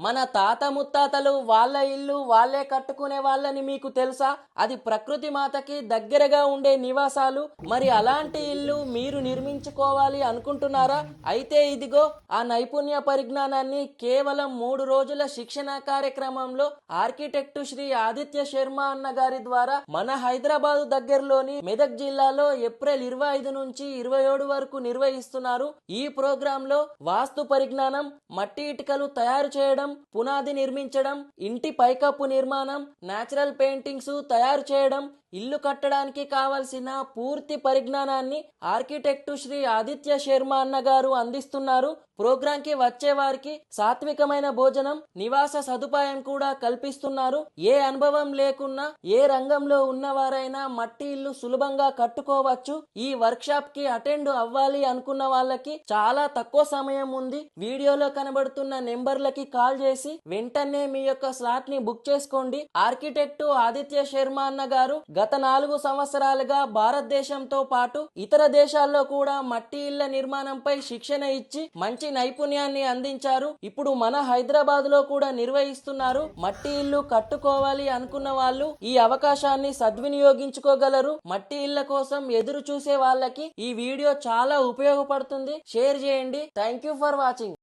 మన తాత ముత్తాతలు వాళ్ళ ఇల్లు వాళ్ళే కట్టుకునే వాళ్ళని మీకు తెలుసా? అది ప్రకృతి మాతకి దగ్గరగా ఉండే నివాసాలు. మరి అలాంటి ఇల్లు మీరు నిర్మించుకోవాలి అనుకుంటున్నారా? అయితే ఇదిగో ఆ నైపుణ్య పరిజ్ఞానాన్ని కేవలం 3 రోజుల శిక్షణ కార్యక్రమంలో ఆర్కిటెక్టు శ్రీ ఆదిత్య శర్మ అన్న గారి ద్వారా మన హైదరాబాద్ దగ్గరలోని మెదక్ జిల్లాలో ఏప్రిల్ 25 నుంచి 27 వరకు నిర్వహిస్తున్నారు. ఈ ప్రోగ్రామ్ లో వాస్తు పరిజ్ఞానం, మట్టి ఇటుకలు తయారు చేయడం, పునాది నిర్మించడం, ఇంటి పైకప్పు నిర్మాణం, నేచురల్ పెయింటింగ్స్ తయారు చేయడం, ఇల్లు కట్టడానికి కావలసిన పూర్తి పరిజ్ఞానాన్ని ఆర్కిటెక్టు శ్రీ ఆదిత్య శర్మ అన్న గారు అందిస్తున్నారు. ప్రోగ్రాం కి వచ్చే వారికి సాత్వికమైన భోజనం, నివాస సదుపాయం కూడా కల్పిస్తున్నారు. ఏ అనుభవం లేకున్నా, ఏ రంగంలో ఉన్నవారైనా మట్టి ఇల్లు సులభంగా కట్టుకోవచ్చు. ఈ వర్క్ షాప్ కి అటెండ్ అవ్వాలి అనుకున్న వాళ్ళకి చాలా తక్కువ సమయం ఉంది. వీడియోలో కనబడుతున్న నెంబర్లకి కాల్ చేసి వెంటనే మీ యొక్క స్లాట్ ని బుక్ చేసుకోండి. ఆర్కిటెక్టు ఆదిత్య శర్మ అన్న గారు గత 4 సంవత్సరాలుగా భారతదేశంతో పాటు ఇతర దేశాల్లో కూడా మట్టి ఇళ్ల నిర్మాణంపై శిక్షణ ఇచ్చి మంచి నైపుణ్యాన్ని అందించారు. ఇప్పుడు మన హైదరాబాద్ లో కూడా నిర్వహిస్తున్నారు. మట్టి ఇల్లు కట్టుకోవాలి అనుకున్న వాళ్ళు ఈ అవకాశాన్ని సద్వినియోగించుకోగలరు. మట్టి ఇళ్ల కోసం ఎదురు చూసే వాళ్ళకి ఈ వీడియో చాలా ఉపయోగపడుతుంది. షేర్ చేయండి. Thank you for watching.